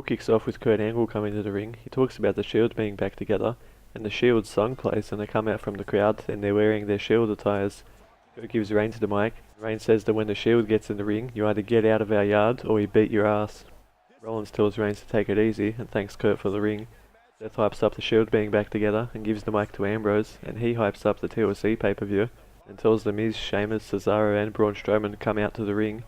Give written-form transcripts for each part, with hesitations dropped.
kicks off with Kurt Angle coming to the ring. He talks about the Shield being back together, and the Shield song plays and they come out from the crowd and they're wearing their Shield attires. Kurt gives Reigns the mic. Reigns says that when the Shield gets in the ring, you either get out of our yard or we beat your ass. Rollins tells Reigns to take it easy and thanks Kurt for the ring. Seth hypes up the Shield being back together and gives the mic to Ambrose, and he hypes up the TLC pay-per-view and tells The Miz, Sheamus, Cesaro and Braun Strowman to come out to the ring.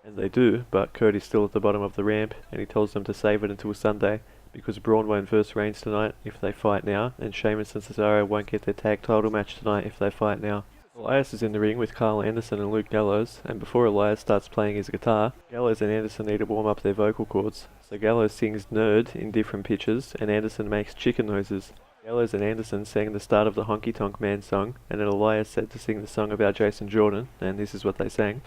And they do, but Kurt is still at the bottom of the ramp and he tells them to save it until Sunday because Braun won't verse Reigns tonight if they fight now, and Sheamus and Cesaro won't get their tag title match tonight if they fight now. Elias is in the ring with Carl Anderson and Luke Gallows, and before Elias starts playing his guitar, Gallows and Anderson need to warm up their vocal cords. So Gallows sings Nerd in different pitches and Anderson makes chicken noises. Gallows and Anderson sang the start of the Honky Tonk Man song, and then Elias said to sing the song about Jason Jordan, and this is what they sang.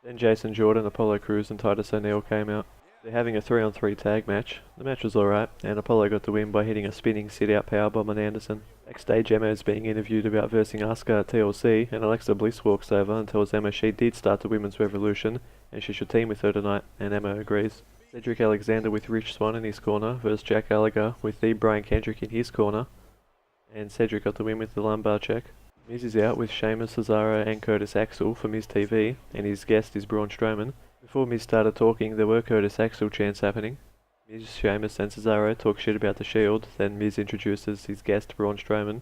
Then Jason Jordan, Apollo Crews and Titus O'Neil came out. They're having a 3-on-3 tag match. The match was alright, and Apollo got the win by hitting a spinning sit-out powerbomb on Anderson. Backstage, Emma is being interviewed about versing Asuka at TLC, and Alexa Bliss walks over and tells Emma she did start the Women's Revolution, and she should team with her tonight, and Emma agrees. Cedric Alexander with Rich Swann in his corner versus Jack Gallagher with the Brian Kendrick in his corner, and Cedric got the win with the lumbar check. Miz is out with Sheamus, Cesaro and Curtis Axel for Miz TV, and his guest is Braun Strowman. Before Miz started talking, there were Curtis Axel chants happening. Miz, Sheamus and Cesaro talk shit about the Shield, then Miz introduces his guest Braun Strowman.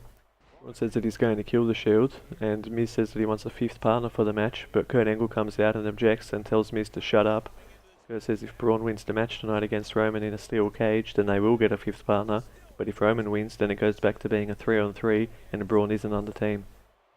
Braun says that he's going to kill the Shield, and Miz says that he wants a fifth partner for the match, but Kurt Angle comes out and objects and tells Miz to shut up. Kurt says if Braun wins the match tonight against Roman in a steel cage, then they will get a fifth partner, but if Roman wins, then it goes back to being a 3-on-3, and Braun isn't on the team.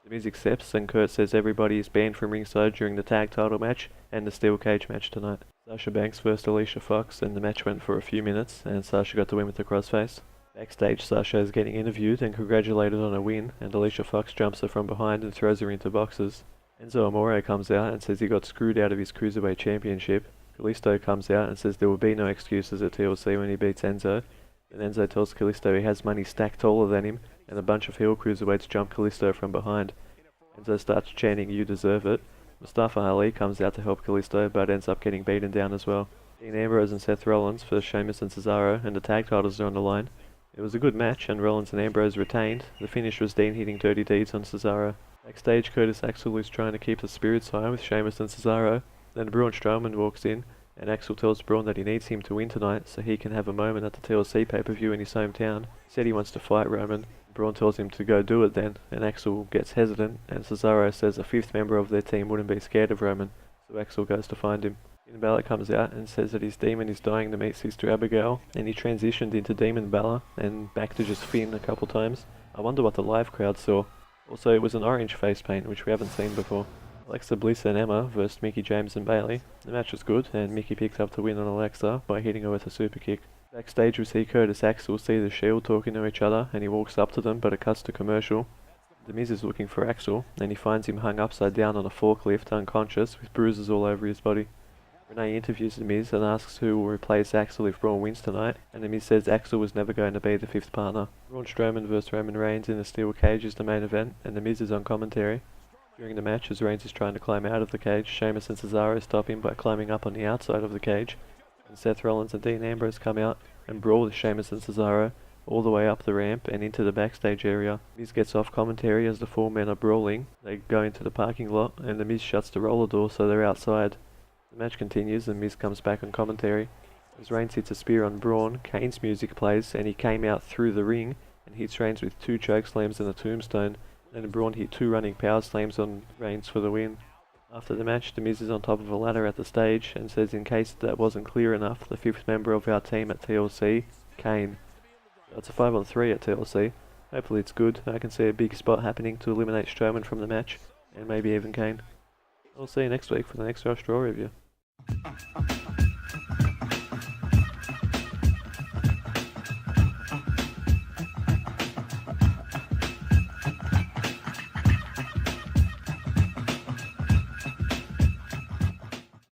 The Miz accepts, and Kurt says everybody is banned from ringside during the tag title match and the steel cage match tonight. Sasha Banks versed Alicia Fox, and the match went for a few minutes, and Sasha got the win with the crossface. Backstage, Sasha is getting interviewed and congratulated on a win, and Alicia Fox jumps her from behind and throws her into boxes. Enzo Amore comes out and says he got screwed out of his Cruiserweight Championship. Kalisto comes out and says there will be no excuses at TLC when he beats Enzo. Then Enzo tells Kalisto he has money stacked taller than him, and a bunch of heel cruiserweights jump Kalisto from behind. Enzo starts chanting, "You deserve it." Mustafa Ali comes out to help Kalisto, but ends up getting beaten down as well. Dean Ambrose and Seth Rollins for Sheamus and Cesaro, and the tag titles are on the line. It was a good match, and Rollins and Ambrose retained. The finish was Dean hitting Dirty Deeds on Cesaro. Backstage, Curtis Axel is trying to keep the spirits high with Sheamus and Cesaro. Then Braun Strowman walks in, and Axel tells Braun that he needs him to win tonight so he can have a moment at the TLC pay-per-view in his hometown. He said he wants to fight Roman. Braun tells him to go do it then, and Axel gets hesitant, and Cesaro says a fifth member of their team wouldn't be scared of Roman, so Axel goes to find him. Finn Balor comes out and says that his demon is dying to meet Sister Abigail, and he transitioned into Demon Balor, and back to just Finn a couple times. I wonder what the live crowd saw. Also, it was an orange face paint, which we haven't seen before. Alexa Bliss and Emma versus Mickie James and Bayley. The match was good, and Mickie picked up the win on Alexa by hitting her with a super kick. Backstage we see Curtis Axel see the Shield talking to each other, and he walks up to them, but it cuts to commercial. The Miz is looking for Axel, and he finds him hung upside down on a forklift, unconscious, with bruises all over his body. Renee interviews The Miz and asks who will replace Axel if Braun wins tonight, and The Miz says Axel was never going to be the fifth partner. Braun Strowman vs Roman Reigns in a steel cage is the main event, and The Miz is on commentary. During the match, as Reigns is trying to climb out of the cage, Sheamus and Cesaro stop him by climbing up on the outside of the cage, and Seth Rollins and Dean Ambrose come out and brawl with Sheamus and Cesaro all the way up the ramp and into the backstage area. Miz gets off commentary as the four men are brawling. They go into the parking lot, and The Miz shuts the roller door so they're outside. The match continues and Miz comes back on commentary. As Reigns hits a spear on Braun, Kane's music plays, and he came out through the ring and hits Reigns with 2 choke slams and a tombstone. Then Braun hit 2 running power slams on Reigns for the win. After the match, The Miz is on top of a ladder at the stage and says in case that wasn't clear enough, the 5th member of our team at TLC, Kane. It's a 5-on-3 at TLC. Hopefully it's good. I can see a big spot happening to eliminate Strowman from the match, and maybe even Kane. I'll see you next week for the next Raw review.